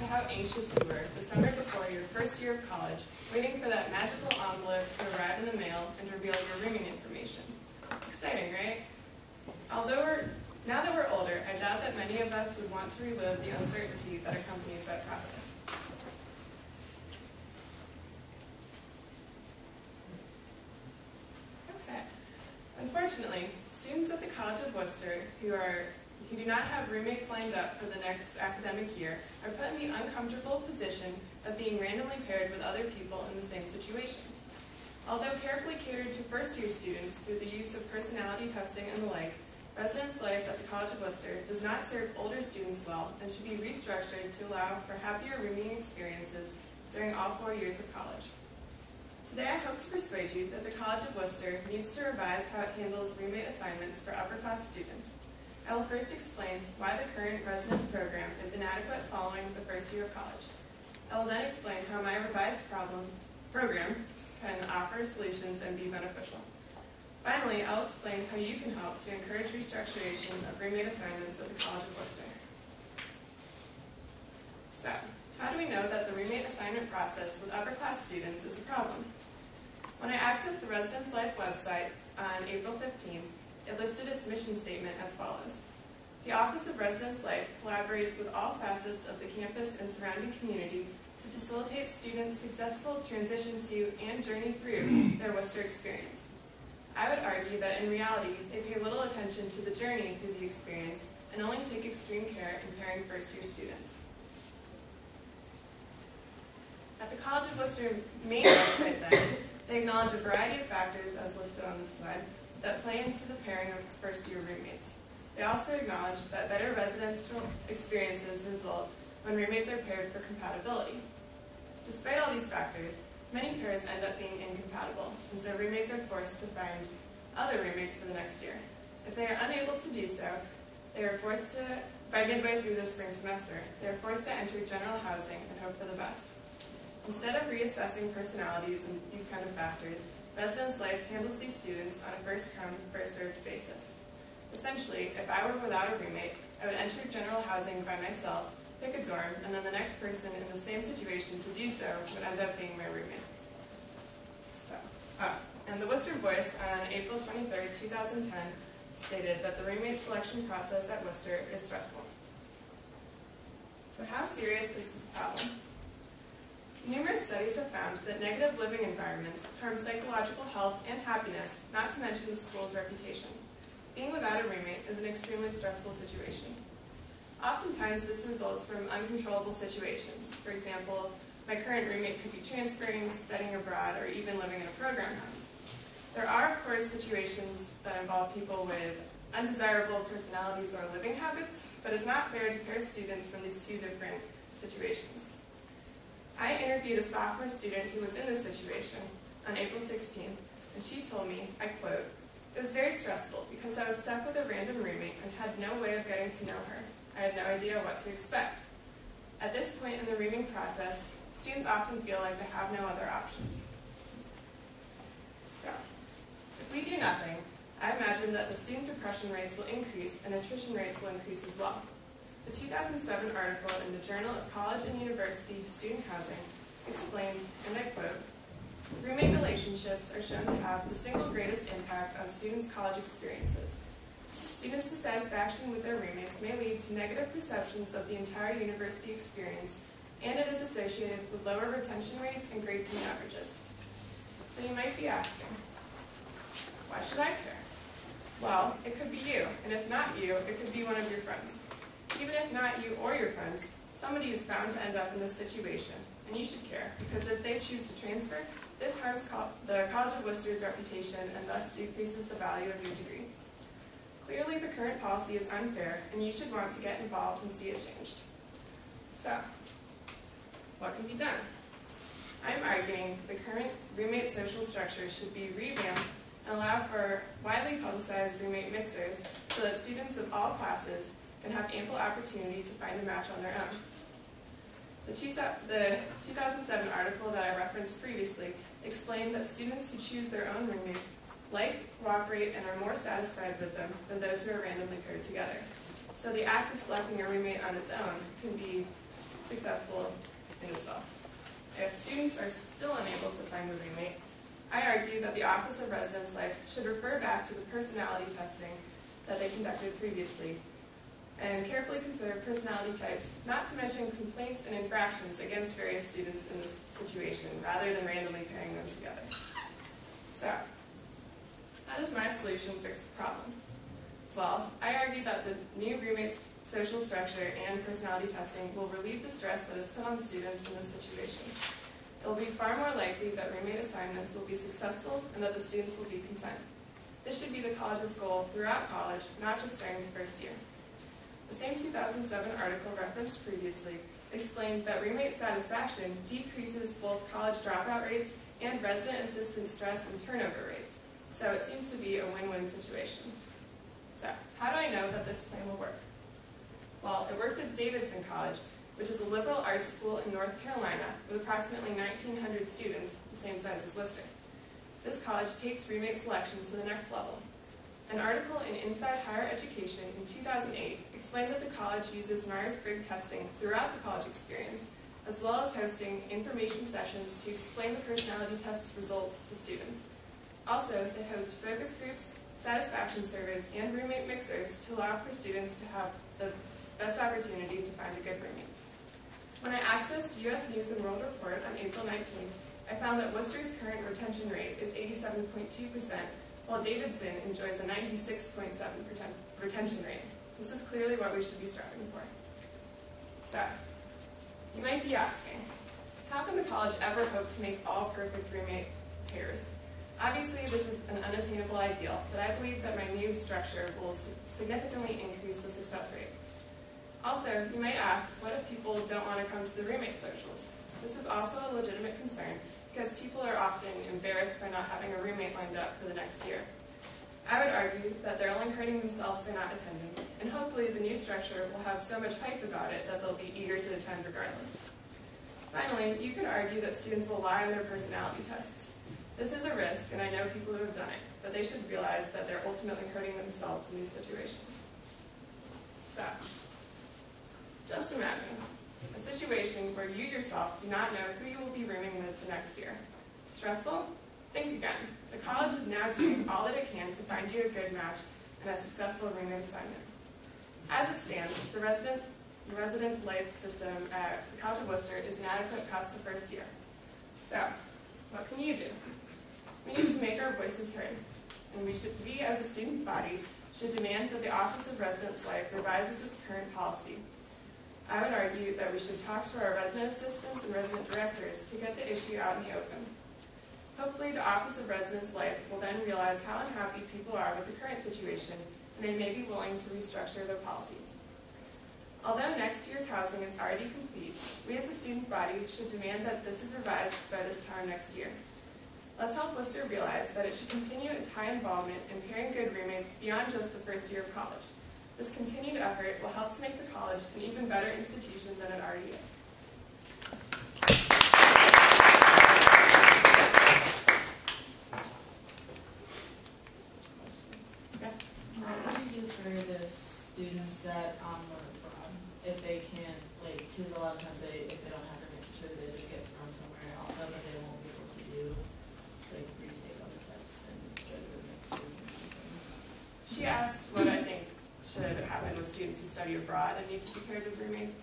to how anxious you were the summer before your first year of college, waiting for that magical envelope to arrive in the mail and reveal your rooming information. Exciting, right? Now that we're older, I doubt that many of us would want to relive the uncertainty that accompanies that process. Okay. Unfortunately, students at the College of Worcester who do not have roommates lined up for the next academic year are put in the uncomfortable position of being randomly paired with other people in the same situation. Although carefully catered to first-year students through the use of personality testing and the like, residence life at the College of Worcester does not serve older students well and should be restructured to allow for happier rooming experiences during all 4 years of college. Today I hope to persuade you that the College of Worcester needs to revise how it handles roommate assignments for upper-class students. I will first explain why the current residence program is inadequate following the first year of college. I will then explain how my revised program can offer solutions and be beneficial. Finally, I'll explain how you can help to encourage restructuration of roommate assignments at the College of Worcester. So, how do we know that the roommate assignment process with upper-class students is a problem? When I accessed the Residence Life website on April 15th, it listed its mission statement as follows. The Office of Residence Life collaborates with all facets of the campus and surrounding community to facilitate students' successful transition to and journey through their Worcester experience. I would argue that in reality, they pay little attention to the journey through the experience and only take extreme care in pairing first-year students. At the College of Worcester main website then, they acknowledge a variety of factors, as listed on this slide, that play into the pairing of first-year roommates. They also acknowledge that better residential experiences result when roommates are paired for compatibility. Despite all these factors, many pairs end up being incompatible, and so roommates are forced to find other roommates for the next year. If they are unable to do so, they are forced to, by midway through the spring semester, they are forced to enter general housing and hope for the best. Instead of reassessing personalities and these kind of factors, Residence Life handles these students on a first-come, first-served basis. Essentially, if I were without a roommate, I would enter general housing by myself, pick a dorm, and then the next person in the same situation to do so would end up being my roommate. And the Worcester Voice on April 23, 2010 stated that the roommate selection process at Worcester is stressful. So how serious is this problem? Numerous studies have found that negative living environments harm psychological health and happiness, not to mention the school's reputation. Being without a roommate is an extremely stressful situation. Oftentimes, this results from uncontrollable situations. For example, my current roommate could be transferring, studying abroad, or even living in a program house. There are, of course, situations that involve people with undesirable personalities or living habits, but it's not fair to pair students from these two different situations. I interviewed a sophomore student who was in this situation on April 16th, and she told me, I quote, "It was very stressful because I was stuck with a random roommate and had no way of getting to know her. I had no idea what to expect. At this point in the rooming process, students often feel like they have no other options." So, if we do nothing, I imagine that the student depression rates will increase and attrition rates will increase as well. The 2007 article in the Journal of College and University Student Housing explained, and I quote, "Roommate relationships are shown to have the single greatest impact on students' college experiences. Students' dissatisfaction with their roommates may lead to negative perceptions of the entire university experience, and it is associated with lower retention rates and grade point averages." So you might be asking, why should I care? Well, it could be you, and if not you, it could be one of your friends. Even if not you or your friends, somebody is bound to end up in this situation, and you should care, because if they choose to transfer, this harms the College of Worcester's reputation and thus decreases the value of your degree. Clearly, the current policy is unfair, and you should want to get involved and see it changed. So, what can be done? I'm arguing the current roommate social structure should be revamped and allow for widely publicized roommate mixers so that students of all classes can have ample opportunity to find a match on their own. The 2007 article that I referenced previously explained that students who choose their own roommates like, cooperate, and are more satisfied with them than those who are randomly paired together. So the act of selecting a roommate on its own can be successful in itself. If students are still unable to find a roommate, I argue that the Office of Residence Life should refer back to the personality testing that they conducted previously and carefully consider personality types, not to mention complaints and infractions against various students in this situation, rather than randomly pairing them together. So, how does my solution fix the problem? Well, I argue that the new roommate's social structure and personality testing will relieve the stress that is put on students in this situation. It will be far more likely that roommate assignments will be successful and that the students will be content. This should be the college's goal throughout college, not just during the first year. The same 2007 article referenced previously explained that roommate satisfaction decreases both college dropout rates and resident assistant stress and turnover rates. So it seems to be a win-win situation. So, how do I know that this plan will work? Well, it worked at Davidson College, which is a liberal arts school in North Carolina with approximately 1,900 students, the same size as Worcester. This college takes roommate selection to the next level. An article in Inside Higher Education in 2008 explained that the college uses Myers-Briggs testing throughout the college experience, as well as hosting information sessions to explain the personality test's results to students. Also, they host focus groups, satisfaction surveys, and roommate mixers to allow for students to have the best opportunity to find a good roommate. When I accessed U.S. News and World Report on April 19th, I found that Worcester's current retention rate is 87.2%, while Davidson enjoys a 96.7% retention rate. This is clearly what we should be striving for. So, you might be asking, how can the college ever hope to make all perfect roommate pairs? Obviously, this is an unattainable ideal, but I believe that my new structure will significantly increase the success rate. Also, you might ask, what if people don't want to come to the roommate socials? This is also a legitimate concern because people are often embarrassed by not having a roommate lined up for the next year. I would argue that they're only hurting themselves by not attending, and hopefully the new structure will have so much hype about it that they'll be eager to attend regardless. Finally, you could argue that students will lie on their personality tests. This is a risk, and I know people who have done it, but they should realize that they're ultimately hurting themselves in these situations. So, just imagine a situation where you yourself do not know who you will be rooming with the next year. Stressful? Think again. The college is now doing all that it can to find you a good match and a successful roommate assignment. As it stands, the resident life system at the College of Worcester is inadequate past the first year. So, what can you do? We need to make our voices heard, and we as a student body should demand that the Office of Residence Life revises its current policy. I would argue that we should talk to our resident assistants and resident directors to get the issue out in the open. Hopefully the Office of Residence Life will then realize how unhappy people are with the current situation, and they may be willing to restructure their policy. Although next year's housing is already complete, we as a student body should demand that this is revised by this time next year. Let's help Worcester realize that it should continue its high involvement in pairing good roommates beyond just the first year of college. This continued effort will help to make the college an even better institution than it already is. What do you do for the students that learn abroad? If they can, like, because a lot of times if they don't have their mixture, they just get thrown somewhere else, but they won't be able to do, like, retake other tests and go to the mixtures and everything. She asked what I think should happen with students who study abroad and need to be paired with roommates.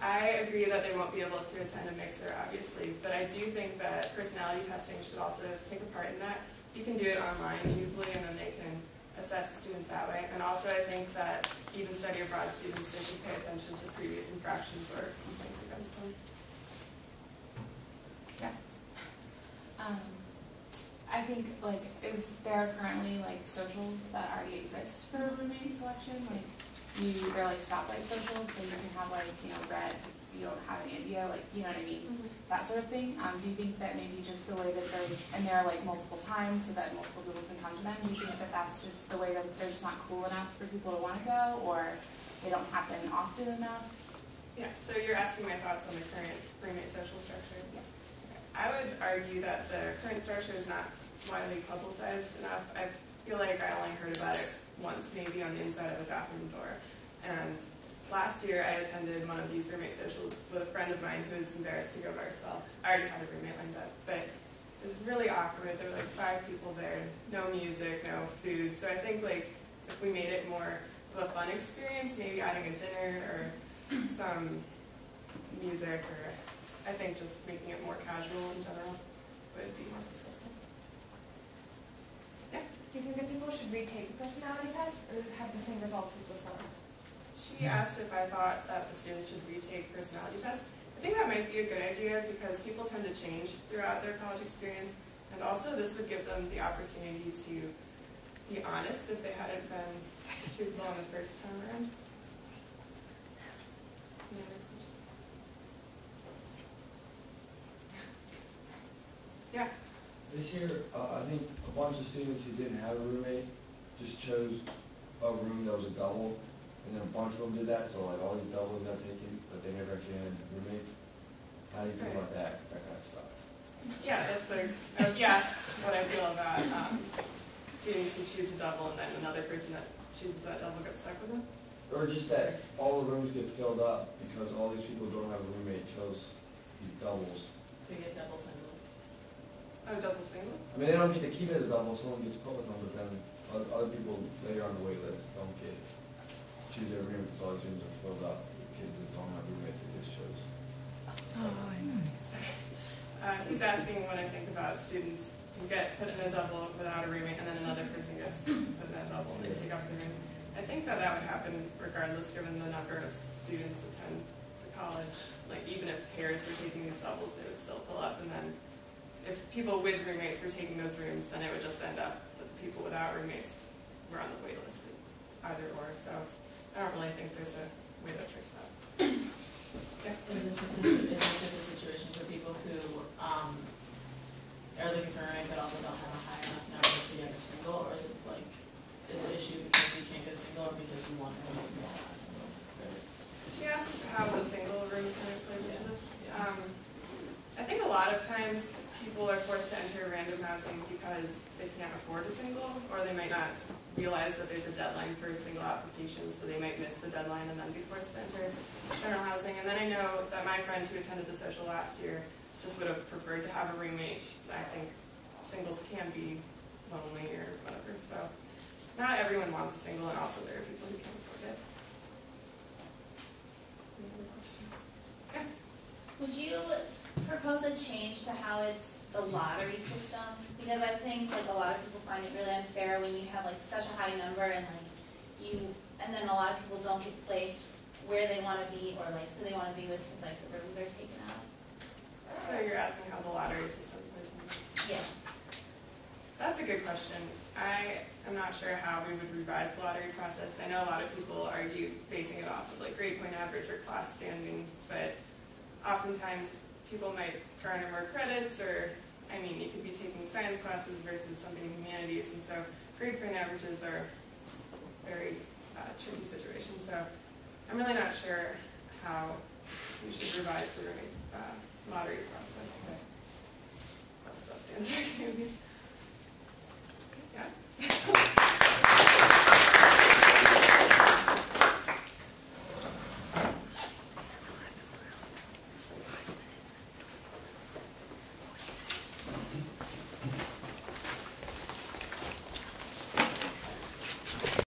I agree that they won't be able to attend a mixer, obviously, but I do think that personality testing should also take a part in that. You can do it online easily, and then they can assess students that way. And also I think that even study abroad students, they should pay attention to previous infractions or complaints against them. Yeah. I think, like, is there currently, like, socials that already exist for roommate selection? Like, they're, like, stoplight socials, so you can have, like, you know, red, you don't have any idea, like, you know what I mean? Mm-hmm. That sort of thing. Do you think that maybe just the way that there's, and there are, like, multiple times so that multiple people can come to them, do you think that that's just the way that they're just not cool enough for people to want to go, or they don't happen often enough? Yeah, so you're asking my thoughts on the current roommate social structure? Yeah. I would argue that the current structure is not widely publicized enough. I feel like I only heard about it once, maybe on the inside of a bathroom door. And last year I attended one of these roommate socials with a friend of mine who was embarrassed to go by herself. I already had a roommate lined up, but it was really awkward. There were like 5 people there, no music, no food. So I think like if we made it more of a fun experience, maybe adding a dinner or some music, or I think just making it more casual in general would be more successful. Yeah? Do you think that people should retake the personality test or have the same results as before? She asked if I thought that the students should retake personality tests. I think that might be a good idea because people tend to change throughout their college experience, and also this would give them the opportunity to be honest if they hadn't been truthful on the first time around. Any other questions? Yeah. This year, I think a bunch of students who didn't have a roommate just chose a room that was a double, and then a bunch of them did that, so like all these doubles got taken, but they never actually had roommates. How do you feel about that? 'Cause that kind of sucks. Yeah, that's he asked what I feel about students who choose a double and then another person that chooses that double gets stuck with them. Or just that all the rooms get filled up because all these people who don't have a roommate chose these doubles. They get double single. Oh, double singles? I mean, they don't get to keep it as a double, someone gets put with them, but then other people later on the wait list don't get choose their room because all the rooms are filled up. The kids that don't have roommates, they just chose. He's asking what I think about students who get put in a double without a roommate and then another person gets put in a double and they take up the room. I think that would happen regardless given the number of students that attend the college. Like even if pairs were taking these doubles, they would still fill up, and then if people with roommates were taking those rooms, then it would just end up that the people without roommates were on the wait list, either or. So I don't really think there's a way that tricks that. Yeah. Is this just a situation for people who are looking for a roommate but also don't have a high enough number to get a single, or is it like, is it an issue because you can't get a single or because you want a roommate and you want a single? She asked how the single room kind of plays into this. I think a lot of times people are forced to enter random housing because they can't afford a single, or they might not realize that there's a deadline for single applications, so they might miss the deadline and then be forced to enter external housing. And then I know that my friend who attended the social last year just would have preferred to have a roommate. I think singles can be lonely or whatever, so not everyone wants a single, and also there are people who can't afford it. Any other questions? Yeah. Would you propose a change to how it's the lottery system? Because I think like a lot of people find it really unfair when you have like such a high number and and then a lot of people don't get placed where they want to be or like who they want to be with because like the rooms are taken out. So you're asking how the lottery system plays into this? Yeah. That's a good question. I am not sure how we would revise the lottery process. I know a lot of people argue basing it off of like grade point average or class standing, but oftentimes people might garner more credits, or I mean, you could be taking science classes versus something in humanities, and so grade point averages are very tricky situation. So I'm really not sure how we should revise the lottery process, but that's the best answer I can give you. Yeah.